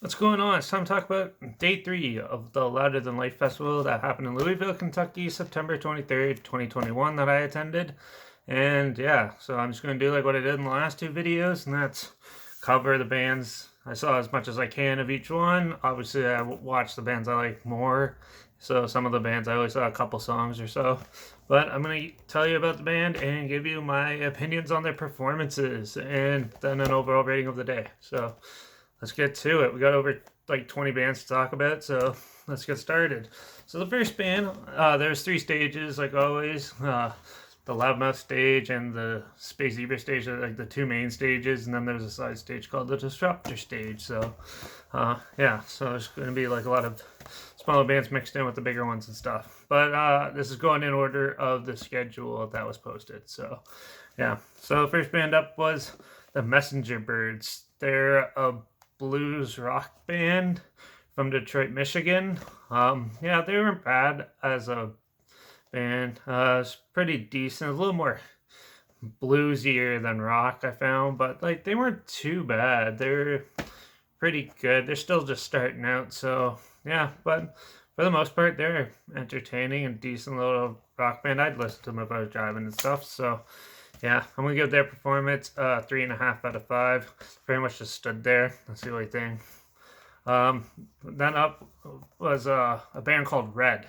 What's going on? It's time to talk about day 3 of the Louder Than Life Festival that happened in Louisville, Kentucky, September 23rd, 2021, that I attended. And yeah, so I'm just going to do like what I did in the last two videos, and that's cover the bands. I saw as much as I can of each one. Obviously, I watched the bands I like more. So some of the bands I only saw a couple songs or so. But I'm going to tell you about the band and give you my opinions on their performances and then an overall rating of the day. So let's get to it. We got over like 20 bands to talk about, so let's get started. So the first band, there's three stages, like always. The Loudmouth stage and the Space Zebra stage are like the two main stages, and then there's a side stage called the Disruptor stage. So, yeah, so there's going to be like a lot of smaller bands mixed in with the bigger ones and stuff. But this is going in order of the schedule that was posted. So, yeah. So the first band up was the Messenger Birds. They're a blues rock band from Detroit, Michigan. Yeah, they weren't bad as a band. It's pretty decent. A little more bluesier than rock, I found, but like they weren't too bad. They're pretty good. They're still just starting out, so yeah. But for the most part, they're entertaining and decent little rock band. I'd listen to them if I was driving and stuff. So yeah, I'm gonna give their performance 3.5 out of 5. Very much just stood there. That's the only thing. Then up was a band called Red,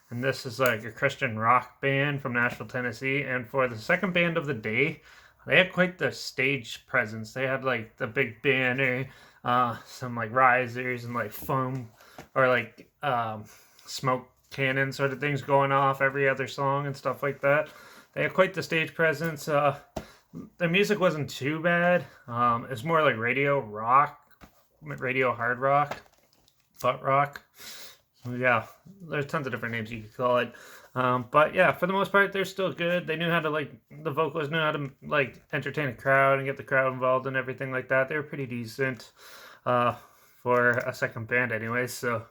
and this is like a Christian rock band from Nashville, Tennessee. And for the second band of the day, they had quite the stage presence. They had like the big banner, some like risers and like foam or like smoke cannon sort of things going off every other song and stuff like that. They had quite the stage presence. The music wasn't too bad. It was more like radio rock, radio hard rock, butt rock. Yeah, there's tons of different names you could call it. But yeah, for the most part, they're still good. They knew how to like the vocalists knew how to like entertain a crowd and get the crowd involved and everything like that. They were pretty decent for a second band, anyway. So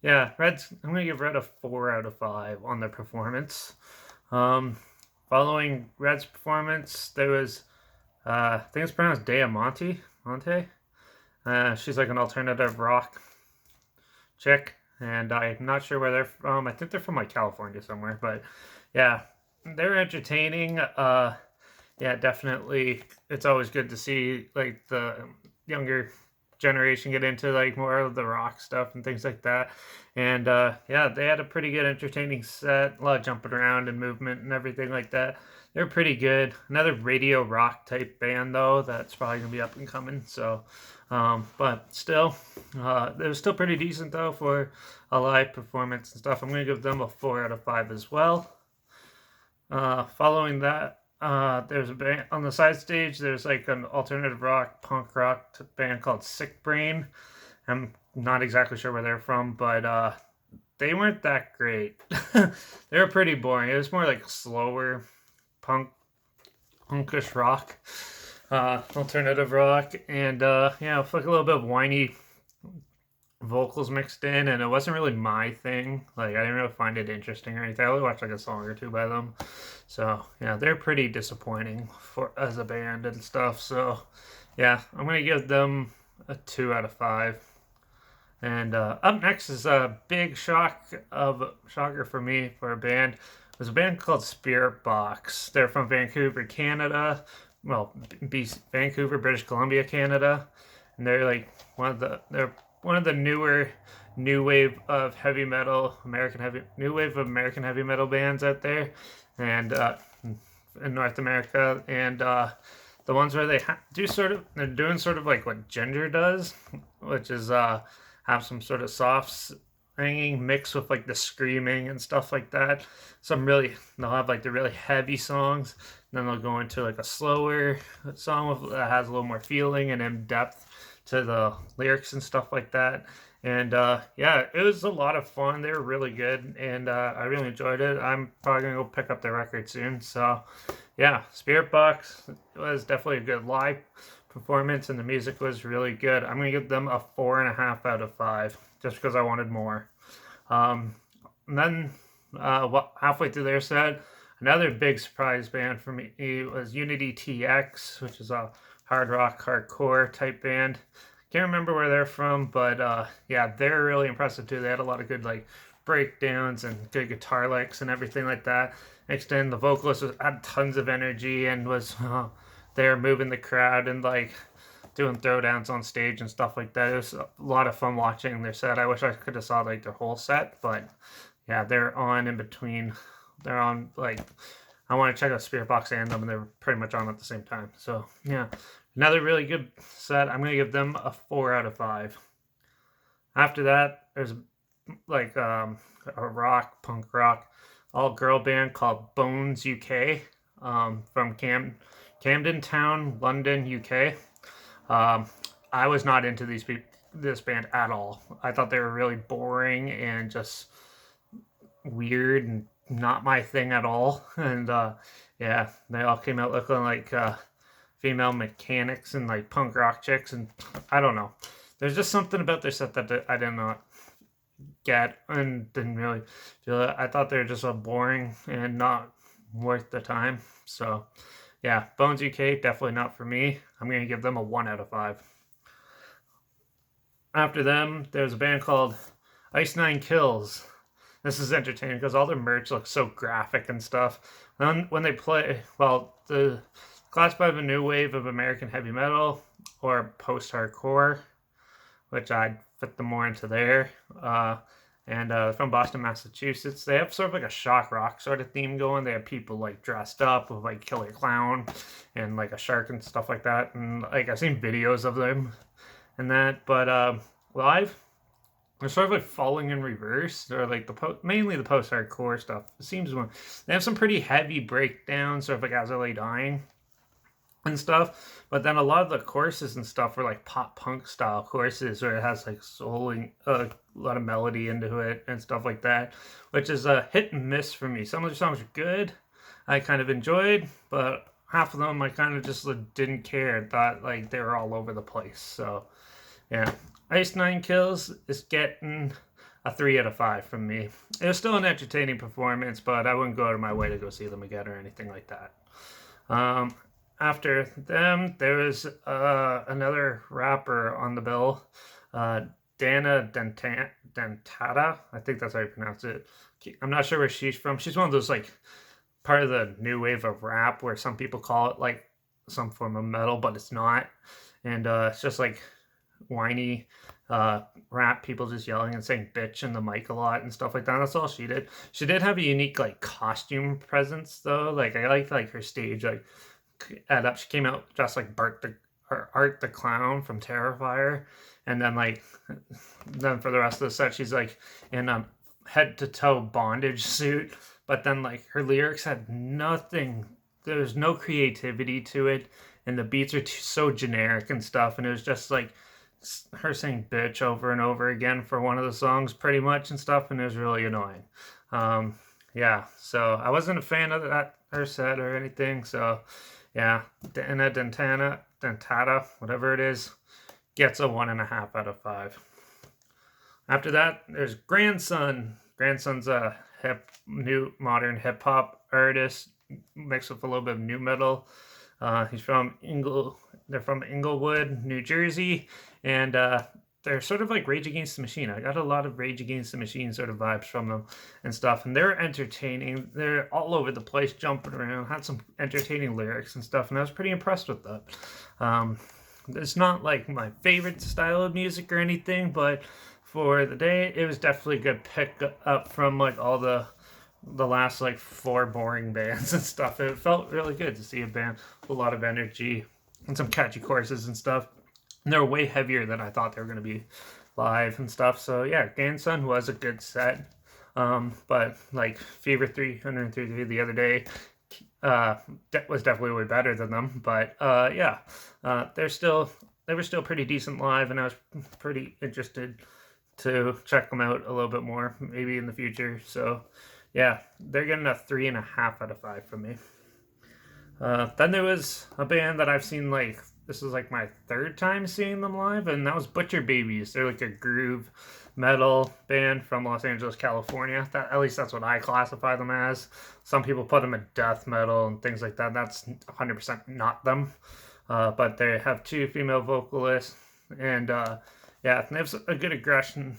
yeah, Reds. I'm gonna give Red a 4 out of 5 on their performance. Following Red's performance, there was I think it's pronounced Diamante. Monte. She's like an alternative rock chick, and I'm not sure where they're from. I think they're from like California somewhere, but yeah, they're entertaining. Yeah, definitely. It's always good to see like the younger generation get into like more of the rock stuff and things like that. And yeah, they had a pretty good entertaining set, a lot of jumping around and movement and everything like that. They're pretty good. Another radio rock type band though, that's probably gonna be up and coming. So but still, it was still pretty decent though for a live performance and stuff. I'm gonna give them a 4 out of 5 as well. Following that, there's a band on the side stage. There's like an alternative rock, punk rock band called Sick Brain. I'm not exactly sure where they're from, but they weren't that great. They were pretty boring. It was more like slower punkish rock, alternative rock, and yeah, like a little bit of whiny vocals mixed in, and it wasn't really my thing. Like I didn't really find it interesting or anything. I only watched like a song or two by them. So yeah, they're pretty disappointing for as a band and stuff. So yeah, I'm gonna give them a 2 out of 5. And up next is a big shocker for me for a band. There's a band called Spearbox. They're from Vancouver, Canada. Well, Vancouver, British Columbia, Canada, and they're like they're one of the newer new wave of heavy metal new wave of American heavy metal bands out there, and in North America, and the ones where they're doing sort of like what Ginger does, which is have some sort of soft singing mixed with like the screaming and stuff like that. They'll have like the really heavy songs, then they'll go into like a slower song that has a little more feeling and in depth to the lyrics and stuff like that. And yeah, it was a lot of fun. They were really good, and I really enjoyed it. I'm probably gonna go pick up their record soon. So yeah, Spirit Box was definitely a good live performance, and the music was really good. I'm gonna give them a 4.5 out of 5 just because I wanted more. And then halfway through their set, another big surprise band for me was Unity TX, which is a hard rock, hardcore type band. Can't remember where they're from, but yeah, they're really impressive too. They had a lot of good like breakdowns and good guitar licks and everything like that. Next in, the vocalist had tons of energy and was there moving the crowd and like doing throwdowns on stage and stuff like that. It was a lot of fun watching their set. I wish I could have saw like their whole set, but yeah, they're on in between. They're on like I want to check out Spearbox and them, and they're pretty much on at the same time. So yeah, another really good set. I'm gonna give them a 4 out of 5. After that, there's like a punk rock, all girl band called Bones UK, from Camden Town, London, UK. Um, I was not into this band at all. I thought they were really boring and just weird and not my thing at all. And yeah, they all came out looking like female mechanics and like punk rock chicks, and I don't know. There's just something about their set that I did not get and didn't really feel it. I thought they were just so boring and not worth the time. So yeah, Bones UK definitely not for me. I'm gonna give them a 1 out of 5. After them, there's a band called Ice Nine Kills. This is entertaining because all their merch looks so graphic and stuff. Then when they play, well, the classified a new wave of American heavy metal or post-hardcore, which I'd fit them more into there. And from Boston, Massachusetts. They have sort of like a shock rock sort of theme going. They have people like dressed up with like Killer Clown and like a shark and stuff like that. And like I've seen videos of them and that, but live they're sort of like falling in reverse. They're like mainly the post-hardcore stuff. It seems they have some pretty heavy breakdowns, sort of like as they're like dying and stuff. But then a lot of the choruses and stuff are like pop punk style choruses where it has like souling, a lot of melody into it and stuff like that, which is a hit and miss for me. Some of the songs are good, I kind of enjoyed, but half of them I kind of just didn't care and thought like they were all over the place. So yeah, Ice Nine Kills is getting a 3 out of 5 from me. It was still an entertaining performance, but I wouldn't go out of my way to go see them again or anything like that. Um, After them, there was another rapper on the bill, Dana Dentata. I think that's how you pronounce it. I'm not sure where she's from. She's one of those like part of the new wave of rap where some people call it like some form of metal, but it's not. And it's just like whiny rap, people just yelling and saying bitch in the mic a lot and stuff like that. That's all she did. She did have a unique like costume presence though. Like I liked like her stage like add up. She came out dressed like Art the Clown from Terrifier, and then like then for the rest of the set she's like in a head to toe bondage suit. But then like her lyrics had nothing. There's no creativity to it, and the beats are so generic and stuff. And it was just like her saying bitch over and over again for one of the songs pretty much and stuff, and it was really annoying. Yeah, so I wasn't a fan of that her set or anything. So yeah, Dana Dentata, whatever it is, gets a 1.5 out of 5. After that, there's Grandson. Grandson's a new modern hip hop artist mixed with a little bit of new metal. He's from They're from Inglewood, New Jersey, and they're sort of like Rage Against the Machine. I got a lot of Rage Against the Machine sort of vibes from them and stuff, and they're entertaining. They're all over the place, jumping around, had some entertaining lyrics and stuff, and I was pretty impressed with that. It's not like my favorite style of music or anything, but for the day, it was definitely a good pick up from like all the last like 4 boring bands and stuff. It felt really good to see a band with a lot of energy and some catchy choruses and stuff. And they're way heavier than I thought they were going to be live and stuff. So yeah, Ganson was a good set. But like Fever 333 the other day was definitely way better than them. But yeah, they were still pretty decent live, and I was pretty interested to check them out a little bit more, maybe in the future. So yeah, they're getting a 3.5 out of 5 from me. Then there was a band that I've seen like, this is like my 3rd time seeing them live, and that was Butcher Babies. They're like a groove metal band from Los Angeles, California. At least that's what I classify them as. Some people put them in death metal and things like that. That's 100% not them. But they have 2 female vocalists. and yeah, they have a good aggression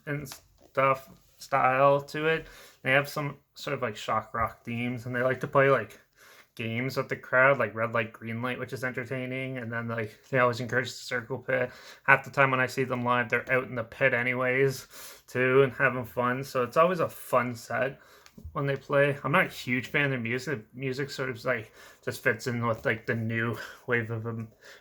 and stuff style to it. They have some sort of like shock rock themes, and they like to play like games with the crowd, like red light, green light, which is entertaining. And then like they always encourage the circle pit. Half the time when I see them live, they're out in the pit anyways, too, and having fun. So it's always a fun set when they play. I'm not a huge fan of their music. Music sort of like just fits in with like the new wave of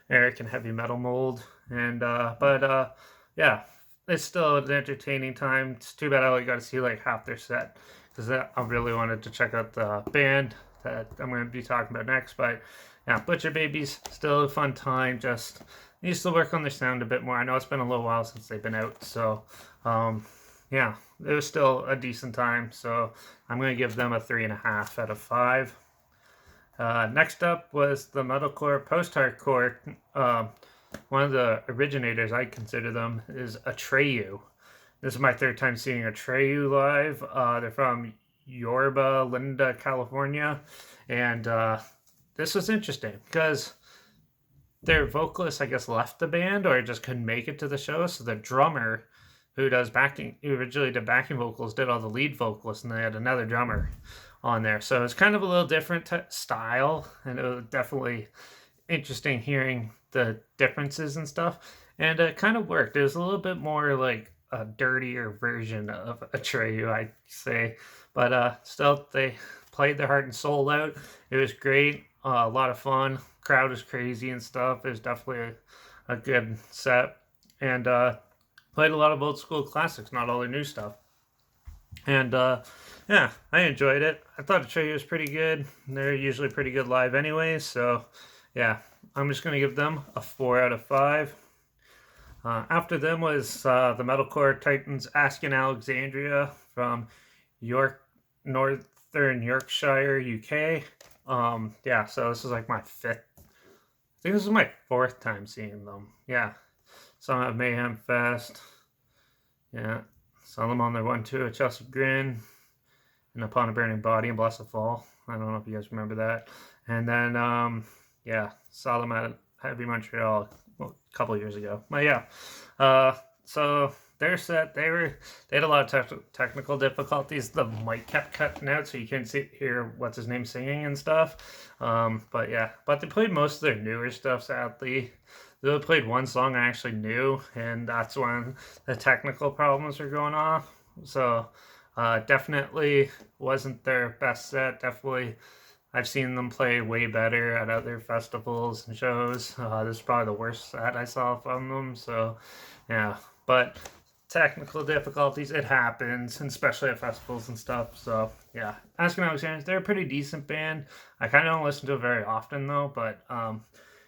American heavy metal mold. And but yeah, it's still an entertaining time. It's too bad I only got to see like half their set because I really wanted to check out the band that I'm going to be talking about next. But yeah, Butcher Babies, still a fun time. Just needs to work on their sound a bit more. I know it's been a little while since they've been out, so yeah, it was still a decent time. So I'm going to give them a 3.5 out of 5. Next up was the metalcore post-hardcore. One of the originators, I consider them, is Atreyu. This is my third time seeing Atreyu live. They're from Yorba Linda, California, and this was interesting because their vocalist, I guess, left the band or just couldn't make it to the show. So the drummer, who originally did backing vocals, did all the lead vocalists, and they had another drummer on there. So it's kind of a little different style, and it was definitely interesting hearing the differences and stuff. And it kind of worked. It was a little bit more like a dirtier version of Atreyu, I'd say. But still, they played their heart and soul out. It was great. A lot of fun. Crowd was crazy and stuff. It was definitely a good set. And played a lot of old school classics, not all the new stuff. And yeah, I enjoyed it. I thought Atreyu was pretty good. They're usually pretty good live anyway. So yeah, I'm just going to give them a 4 out of 5. After them was the Metalcore Titans, Askin Alexandria from Northern Yorkshire, UK. Yeah, so this is like my 5th. I think this is my 4th time seeing them. Yeah, some at Mayhem Fest. Yeah, saw them on their 1-2 at Chelsea Grin, and Upon a Burning Body and Blessed Fall. I don't know if you guys remember that. And then yeah, saw them at Heavy Montreal a couple years ago. But yeah, so their set, they had a lot of technical difficulties. The mic kept cutting out, so you couldn't hear what's his name singing and stuff. But yeah, but they played most of their newer stuff. Sadly, they played one song I actually knew, and that's when the technical problems were going off. So definitely wasn't their best set. Definitely, I've seen them play way better at other festivals and shows. This is probably the worst set I saw from them. So, yeah. But technical difficulties, it happens, and especially at festivals and stuff. So, yeah. Asking Alexandria, they're a pretty decent band. I kind of don't listen to it very often, though. But,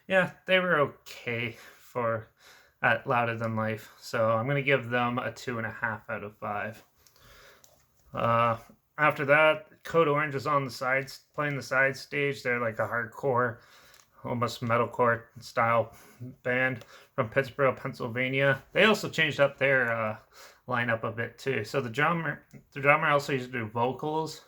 yeah, they were okay for at Louder Than Life. So, I'm going to give them a 2.5 out of 5. After that, Code Orange is on the sides, playing the side stage. They're like a hardcore, almost metalcore style band from Pittsburgh, Pennsylvania. They also changed up their lineup a bit too. So the drummer also used to do vocals,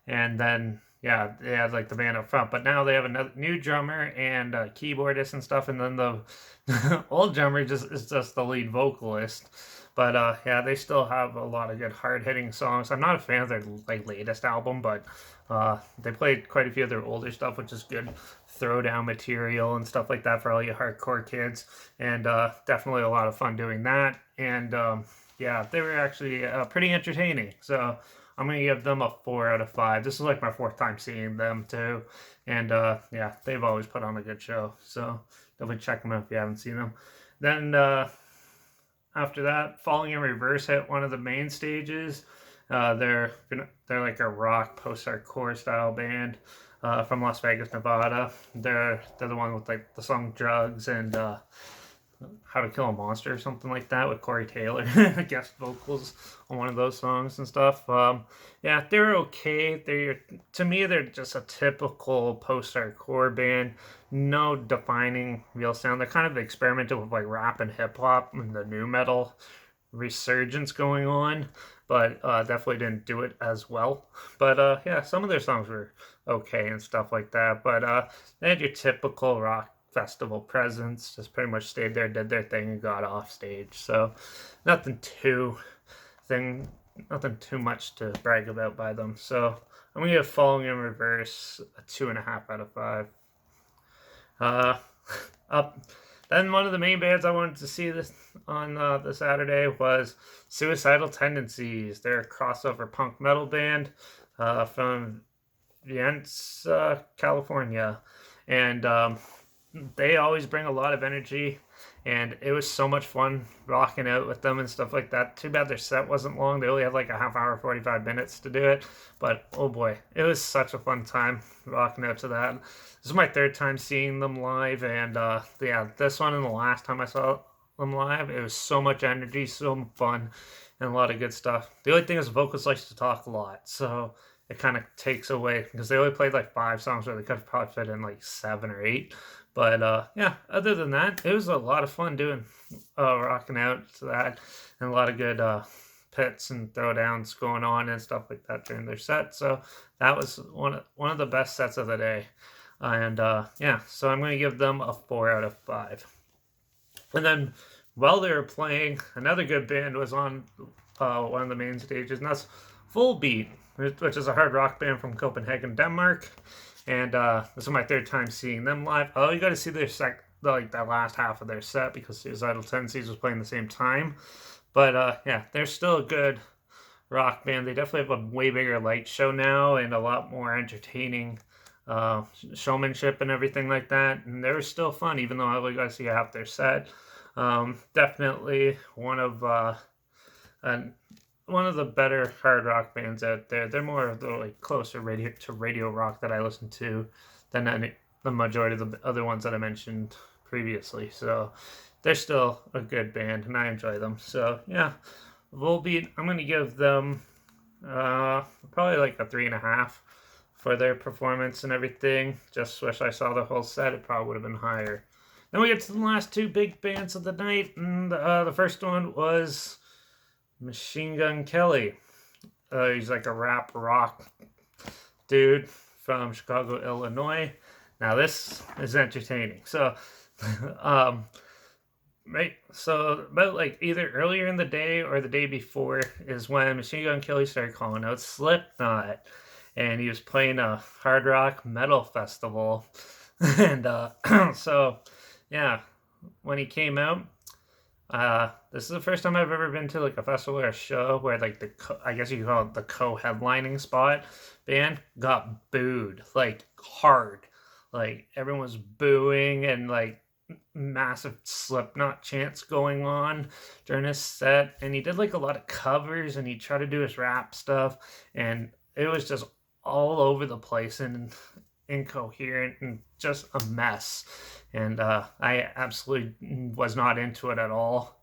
and then yeah, they had like the band up front. But now they have another new drummer and keyboardist and stuff, and then the old drummer is just the lead vocalist. But yeah, they still have a lot of good hard-hitting songs. I'm not a fan of their like latest album, but they played quite a few of their older stuff, which is good throwdown material and stuff like that for all you hardcore kids. And definitely a lot of fun doing that. And yeah, they were actually pretty entertaining. So I'm going to give them a 4 out of 5. This is like my 4th time seeing them too. And yeah, they've always put on a good show. So definitely check them out if you haven't seen them. Then after that, Falling in Reverse hit one of the main stages. They're like a rock post-hardcore style band from Las Vegas, Nevada. They're the one with like the song Drugs and How to Kill a Monster or something like that with Corey Taylor guest vocals on one of those songs and stuff. Yeah, they're okay. To me, they're just a typical post-hardcore band. No defining real sound. They're kind of experimental with like rap and hip hop and the new metal resurgence going on, but definitely didn't do it as well. But yeah, some of their songs were okay and stuff like that. But they had your typical rock festival presence. Just pretty much stayed there, did their thing, and got off stage. So nothing too much to brag about by them. So I'm gonna give Falling in Reverse a 2.5 out of 5. Up. Then one of the main bands I wanted to see this on the Saturday was Suicidal Tendencies. They're a crossover punk metal band from Ganson, California, and they always bring a lot of energy, and it was so much fun rocking out with them and stuff like that. Too bad their set wasn't long. They only had like a half hour, 45 minutes to do it, but oh boy, it was such a fun time rocking out to that. This is my third time seeing them live, and yeah, this one and the last time I saw them live, it was so much energy, so fun, and a lot of good stuff. The only thing is the vocalist likes to talk a lot, so it kind of takes away, because they only played like 5 songs where they could have probably fit in like 7 or 8. But yeah, other than that, it was a lot of fun doing rocking out to that, and a lot of good pits and throwdowns going on and stuff like that during their set. So that was one of the best sets of the day. And yeah, so I'm going to give them a 4 out of 5. And then while they were playing, another good band was on one of the main stages, and that's Full Beat, which is a hard rock band from Copenhagen, Denmark. And this is my third time seeing them live. Oh, you got to see their that last half of their set, because Suicidal Tendencies was playing the same time. But yeah, they're still a good rock band. They definitely have a way bigger light show now and a lot more entertaining showmanship and everything like that. And they were still fun, even though I only got to see half their set. Definitely one of the better hard rock bands out there. They're more of the like closer radio rock that I listen to than the majority of the other ones that I mentioned previously. So they're still a good band, and I enjoy them. So yeah, Volbeat, I'm gonna give them probably like a 3.5 for their performance and everything. Just wish I saw the whole set. It probably would have been higher. Then we get to the last 2 big bands of the night, and the first one was Machine Gun Kelly. He's like a rap rock dude from Chicago, Illinois. Now this is entertaining. So, right. So about like either earlier in the day or the day before is when Machine Gun Kelly started calling out Slipknot, and he was playing a hard rock metal festival, and so yeah, when he came out. This is the first time I've ever been to like a festival or a show where like I guess you could call it the co-headlining spot band got booed like hard. Like everyone was booing, and like massive Slipknot chants going on during his set, and he did like a lot of covers, and he tried to do his rap stuff, and it was just all over the place and incoherent and just a mess. And I absolutely was not into it at all.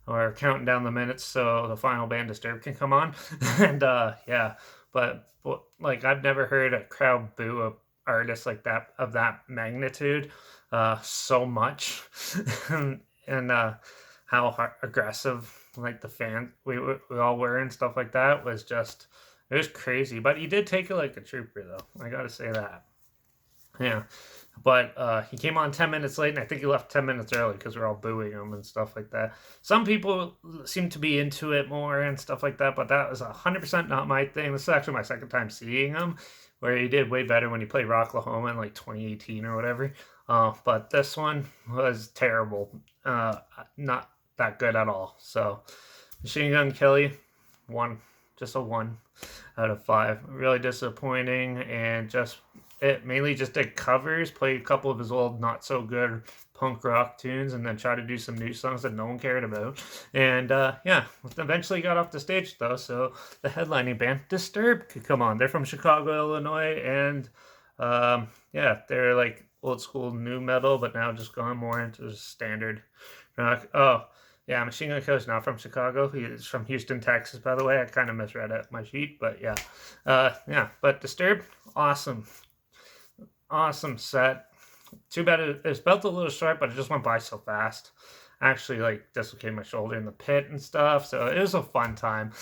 Or counting down the minutes so the final band Disturbed can come on. And yeah, but like I've never heard a crowd boo a artist like that of that magnitude so much, and how aggressive like the fans we all were and stuff like that was just, it was crazy. But he did take it like a trooper, though. I gotta say that. Yeah. But he came on 10 minutes late, and I think he left 10 minutes early because we're all booing him and stuff like that. Some people seem to be into it more and stuff like that, but that was 100% not my thing. This is actually my second time seeing him, where he did way better when he played Rocklahoma in like 2018 or whatever. But this one was terrible. Not that good at all. So Machine Gun Kelly, just a 1 out of 5. Really disappointing, and it mainly just did covers, played a couple of his old not so good punk rock tunes, and then tried to do some new songs that no one cared about. And yeah, eventually got off the stage though, so the headlining band Disturbed could come on. They're from Chicago, Illinois, and yeah, they're like old school new metal, but now just gone more into standard rock. Oh yeah, Machine Gun Kelly's not from Chicago. He's from Houston, Texas, by the way. I kind of misread it my sheet, but yeah. Yeah, but Disturbed, awesome set. Too bad it felt a little short, but it just went by so fast. I actually like dislocated my shoulder in the pit and stuff, so it was a fun time.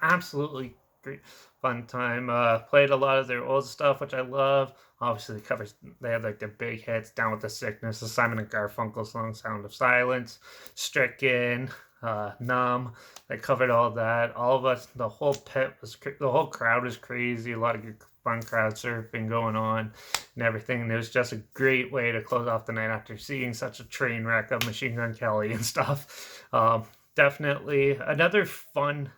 Absolutely great fun time. Played a lot of their old stuff, which I love. Obviously, they had like their big hits, Down with the Sickness, the Simon and Garfunkel song, Sound of Silence, Stricken, Numb. They covered all that. All of us, the whole the whole crowd was crazy. A lot of good fun crowd surfing going on and everything. And it was just a great way to close off the night after seeing such a train wreck of Machine Gun Kelly and stuff. Definitely another fun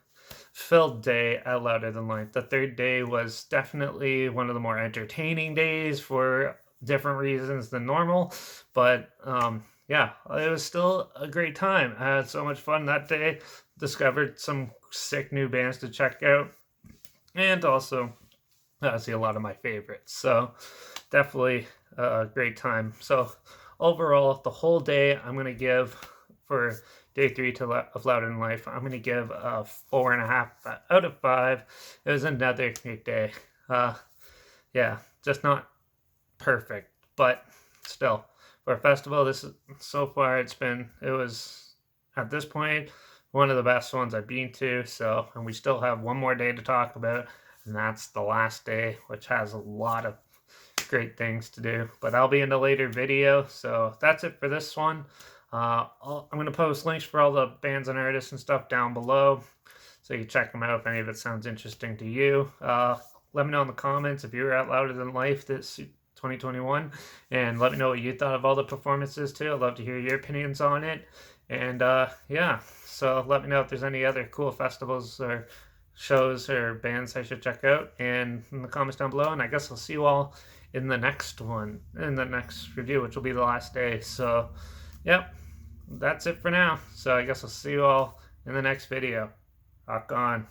filled day at Louder Than Life. The third day was definitely one of the more entertaining days for different reasons than normal, but yeah, it was still a great time. I had so much fun that day. Discovered some sick new bands to check out, and also see a lot of my favorites. So definitely a great time. So overall, the whole day I'm gonna give for day 3 of Louder Than Life, I'm going to give a 4.5 out of 5. It was another great day. Yeah, just not perfect, but still, for a festival, so far it was, at this point, one of the best ones I've been to. So, and we still have one more day to talk about, and that's the last day, which has a lot of great things to do. But I'll be in a later video, so that's it for this one. I'm going to post links for all the bands and artists and stuff down below, so you can check them out if any of it sounds interesting to you. Let me know in the comments if you were at Louder Than Life this 2021, and let me know what you thought of all the performances too. I'd love to hear your opinions on it. And yeah, so let me know if there's any other cool festivals or shows or bands I should check out, and in the comments down below. And I guess I'll see you all in the next review, which will be the last day. So yep, that's it for now. So I guess I'll see you all in the next video. Rock on.